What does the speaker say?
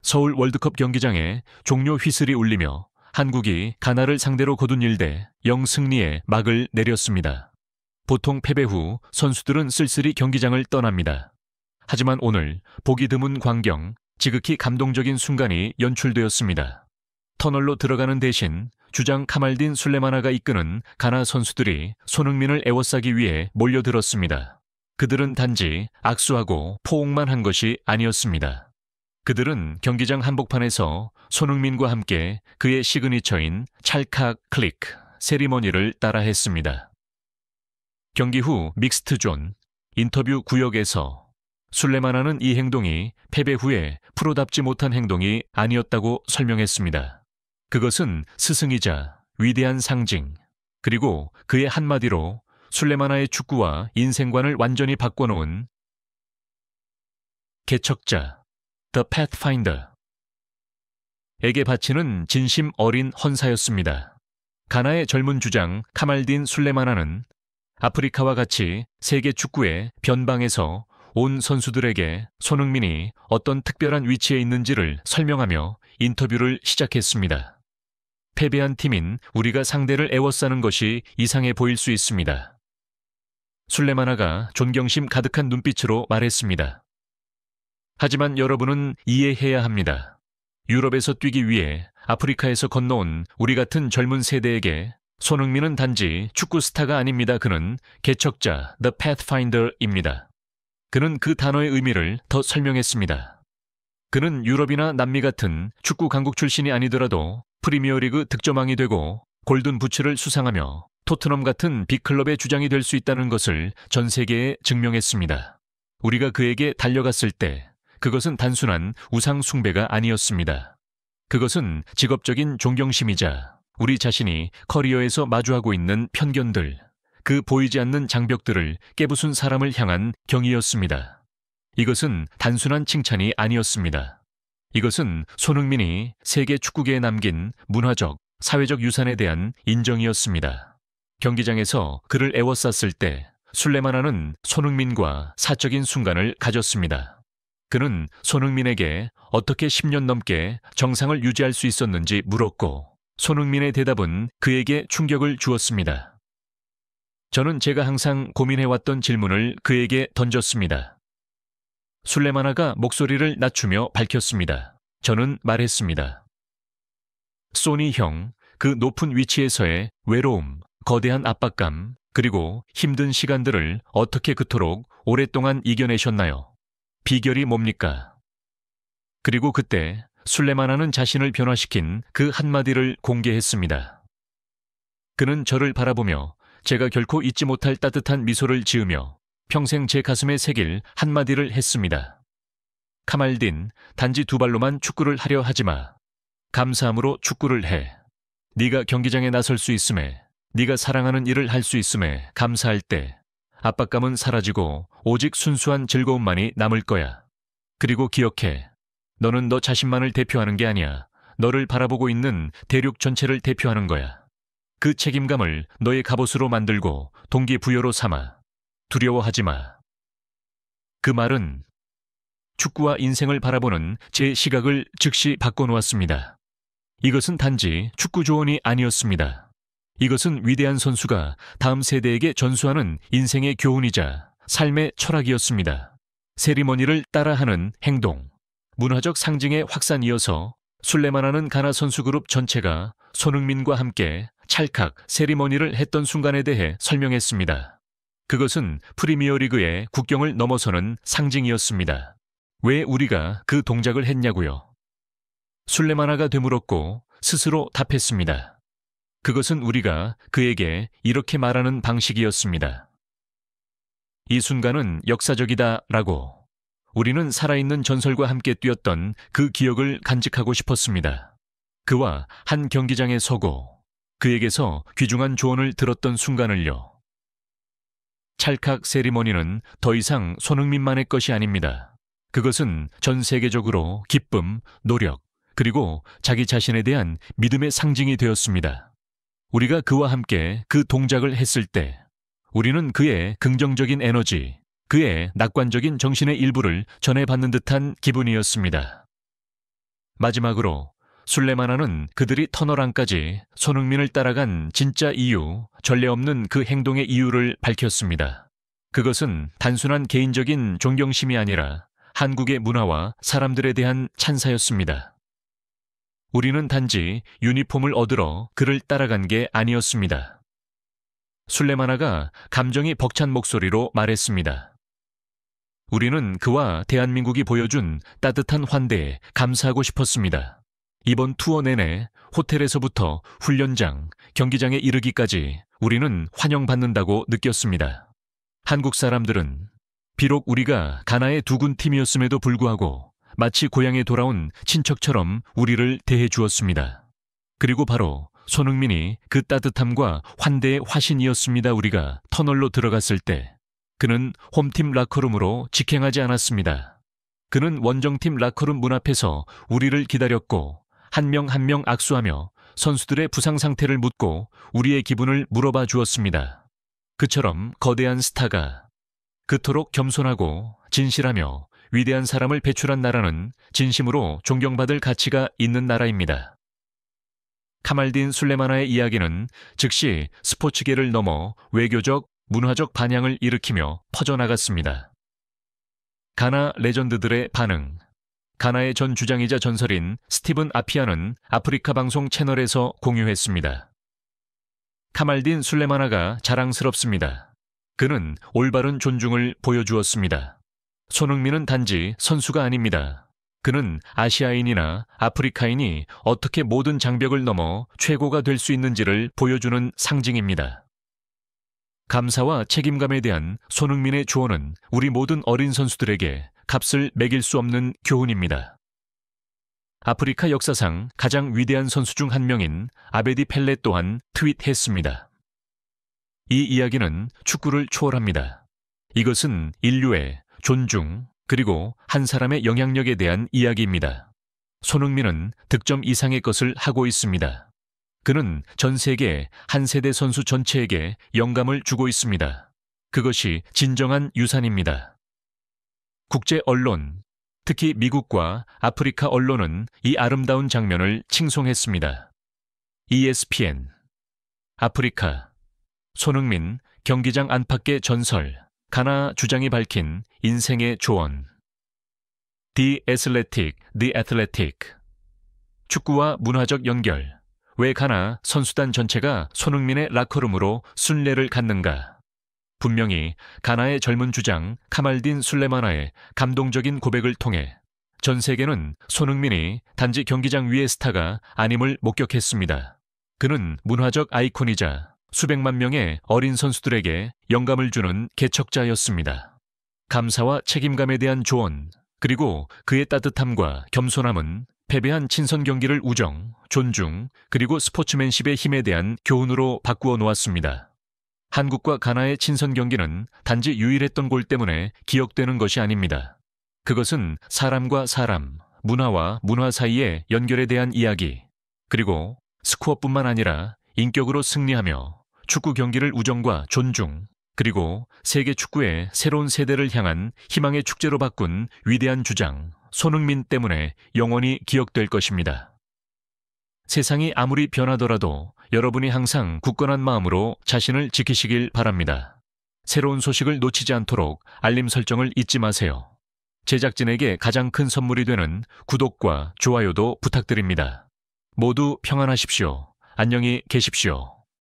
서울 월드컵 경기장에 종료 휘슬이 울리며 한국이 가나를 상대로 거둔 1대0 승리에 막을 내렸습니다. 보통 패배 후 선수들은 쓸쓸히 경기장을 떠납니다. 하지만 오늘 보기 드문 광경, 지극히 감동적인 순간이 연출되었습니다. 터널로 들어가는 대신 주장 카말딘 술레마나가 이끄는 가나 선수들이 손흥민을 에워싸기 위해 몰려들었습니다. 그들은 단지 악수하고 포옹만 한 것이 아니었습니다. 그들은 경기장 한복판에서 손흥민과 함께 그의 시그니처인 찰칵 클릭 세리머니를 따라했습니다. 경기 후 믹스트존 인터뷰 구역에서 술레마나는 이 행동이 패배 후에 프로답지 못한 행동이 아니었다고 설명했습니다. 그것은 스승이자 위대한 상징, 그리고 그의 한마디로 술레마나의 축구와 인생관을 완전히 바꿔놓은 개척자, The Pathfinder 에게 바치는 진심 어린 헌사였습니다. 가나의 젊은 주장 카말딘 술레마나는 아프리카와 같이 세계 축구의 변방에서 온 선수들에게 손흥민이 어떤 특별한 위치에 있는지를 설명하며 인터뷰를 시작했습니다. 패배한 팀인 우리가 상대를 에워싸는 것이 이상해 보일 수 있습니다. 술레마나가 존경심 가득한 눈빛으로 말했습니다. 하지만 여러분은 이해해야 합니다. 유럽에서 뛰기 위해 아프리카에서 건너온 우리 같은 젊은 세대에게 손흥민은 단지 축구 스타가 아닙니다. 그는 개척자, The Pathfinder입니다. 그는 그 단어의 의미를 더 설명했습니다. 그는 유럽이나 남미 같은 축구 강국 출신이 아니더라도 프리미어리그 득점왕이 되고 골든 부츠를 수상하며 토트넘 같은 빅클럽의 주장이 될 수 있다는 것을 전 세계에 증명했습니다. 우리가 그에게 달려갔을 때 그것은 단순한 우상 숭배가 아니었습니다. 그것은 직업적인 존경심이자 우리 자신이 커리어에서 마주하고 있는 편견들, 그 보이지 않는 장벽들을 깨부순 사람을 향한 경의였습니다. 이것은 단순한 칭찬이 아니었습니다. 이것은 손흥민이 세계 축구계에 남긴 문화적, 사회적 유산에 대한 인정이었습니다. 경기장에서 그를 에워쌌을 때 술레마나는 손흥민과 사적인 순간을 가졌습니다. 그는 손흥민에게 어떻게 10년 넘게 정상을 유지할 수 있었는지 물었고 손흥민의 대답은 그에게 충격을 주었습니다. 저는 제가 항상 고민해왔던 질문을 그에게 던졌습니다. 술레마나가 목소리를 낮추며 밝혔습니다. 저는 말했습니다. 소니 형, 그 높은 위치에서의 외로움, 거대한 압박감, 그리고 힘든 시간들을 어떻게 그토록 오랫동안 이겨내셨나요? 비결이 뭡니까? 그리고 그때 술레마나는 자신을 변화시킨 그 한마디를 공개했습니다. 그는 저를 바라보며 제가 결코 잊지 못할 따뜻한 미소를 지으며 평생 제 가슴에 새길 한마디를 했습니다. 카말딘, 단지 두 발로만 축구를 하려 하지 마. 감사함으로 축구를 해. 네가 경기장에 나설 수 있음에, 네가 사랑하는 일을 할 수 있음에 감사할 때 압박감은 사라지고 오직 순수한 즐거움만이 남을 거야. 그리고 기억해. 너는 너 자신만을 대표하는 게 아니야. 너를 바라보고 있는 대륙 전체를 대표하는 거야. 그 책임감을 너의 갑옷으로 만들고 동기부여로 삼아. 두려워하지 마. 그 말은 축구와 인생을 바라보는 제 시각을 즉시 바꿔놓았습니다. 이것은 단지 축구 조언이 아니었습니다. 이것은 위대한 선수가 다음 세대에게 전수하는 인생의 교훈이자 삶의 철학이었습니다. 세리머니를 따라하는 행동, 문화적 상징의 확산이어서 술레마나는 가나 선수 그룹 전체가 손흥민과 함께 찰칵 세리머니를 했던 순간에 대해 설명했습니다. 그것은 프리미어리그의 국경을 넘어서는 상징이었습니다. 왜 우리가 그 동작을 했냐고요? 술레마나가 되물었고 스스로 답했습니다. 그것은 우리가 그에게 이렇게 말하는 방식이었습니다. 이 순간은 역사적이다라고. 우리는 살아있는 전설과 함께 뛰었던 그 기억을 간직하고 싶었습니다. 그와 한 경기장에 서고 그에게서 귀중한 조언을 들었던 순간을요. 찰칵 세리머니는 더 이상 손흥민만의 것이 아닙니다. 그것은 전 세계적으로 기쁨, 노력, 그리고 자기 자신에 대한 믿음의 상징이 되었습니다. 우리가 그와 함께 그 동작을 했을 때 우리는 그의 긍정적인 에너지, 그의 낙관적인 정신의 일부를 전해받는 듯한 기분이었습니다. 마지막으로 술레마나는 그들이 터널 안까지 손흥민을 따라간 진짜 이유, 전례 없는 그 행동의 이유를 밝혔습니다. 그것은 단순한 개인적인 존경심이 아니라 한국의 문화와 사람들에 대한 찬사였습니다. 우리는 단지 유니폼을 얻으러 그를 따라간 게 아니었습니다. 술레마나가 감정이 벅찬 목소리로 말했습니다. 우리는 그와 대한민국이 보여준 따뜻한 환대에 감사하고 싶었습니다. 이번 투어 내내 호텔에서부터 훈련장, 경기장에 이르기까지 우리는 환영받는다고 느꼈습니다. 한국 사람들은 비록 우리가 가나의 두 군 팀이었음에도 불구하고 마치 고향에 돌아온 친척처럼 우리를 대해 주었습니다. 그리고 바로 손흥민이 그 따뜻함과 환대의 화신이었습니다. 우리가 터널로 들어갔을 때 그는 홈팀 라커룸으로 직행하지 않았습니다. 그는 원정팀 라커룸 문 앞에서 우리를 기다렸고 한 명 한 명 악수하며 선수들의 부상 상태를 묻고 우리의 기분을 물어봐 주었습니다. 그처럼 거대한 스타가 그토록 겸손하고 진실하며 위대한 사람을 배출한 나라는 진심으로 존경받을 가치가 있는 나라입니다. 카말딘 술레마나의 이야기는 즉시 스포츠계를 넘어 외교적, 문화적 반향을 일으키며 퍼져나갔습니다. 가나 레전드들의 반응. 가나의 전 주장이자 전설인 스티븐 아피아는 아프리카 방송 채널에서 공유했습니다. 카말딘 술레마나가 자랑스럽습니다. 그는 올바른 존중을 보여주었습니다. 손흥민은 단지 선수가 아닙니다. 그는 아시아인이나 아프리카인이 어떻게 모든 장벽을 넘어 최고가 될 수 있는지를 보여주는 상징입니다. 감사와 책임감에 대한 손흥민의 조언은 우리 모든 어린 선수들에게 값을 매길 수 없는 교훈입니다. 아프리카 역사상 가장 위대한 선수 중 한 명인 아베디 펠레 또한 트윗했습니다. 이 이야기는 축구를 초월합니다. 이것은 인류의 존중, 그리고 한 사람의 영향력에 대한 이야기입니다. 손흥민은 득점 이상의 것을 하고 있습니다. 그는 전 세계 한 세대 선수 전체에게 영감을 주고 있습니다. 그것이 진정한 유산입니다. 국제 언론, 특히 미국과 아프리카 언론은 이 아름다운 장면을 칭송했습니다. ESPN, 아프리카, 손흥민, 경기장 안팎의 전설, 가나 주장이 밝힌 인생의 조언. The Athletic. 축구와 문화적 연결. 왜 가나 선수단 전체가 손흥민의 라커룸으로 순례를 갔는가? 분명히 가나의 젊은 주장 카말딘 술레마나의 감동적인 고백을 통해 전 세계는 손흥민이 단지 경기장 위의 스타가 아님을 목격했습니다. 그는 문화적 아이콘이자 수백만 명의 어린 선수들에게 영감을 주는 개척자였습니다. 감사와 책임감에 대한 조언, 그리고 그의 따뜻함과 겸손함은 패배한 친선 경기를 우정, 존중, 그리고 스포츠맨십의 힘에 대한 교훈으로 바꾸어 놓았습니다. 한국과 가나의 친선 경기는 단지 유일했던 골 때문에 기억되는 것이 아닙니다. 그것은 사람과 사람, 문화와 문화 사이의 연결에 대한 이야기, 그리고 스코어뿐만 아니라 인격으로 승리하며 축구 경기를 우정과 존중, 그리고 세계 축구의 새로운 세대를 향한 희망의 축제로 바꾼 위대한 주장, 손흥민 때문에 영원히 기억될 것입니다. 세상이 아무리 변하더라도 여러분이 항상 굳건한 마음으로 자신을 지키시길 바랍니다. 새로운 소식을 놓치지 않도록 알림 설정을 잊지 마세요. 제작진에게 가장 큰 선물이 되는 구독과 좋아요도 부탁드립니다. 모두 평안하십시오. 안녕히 계십시오.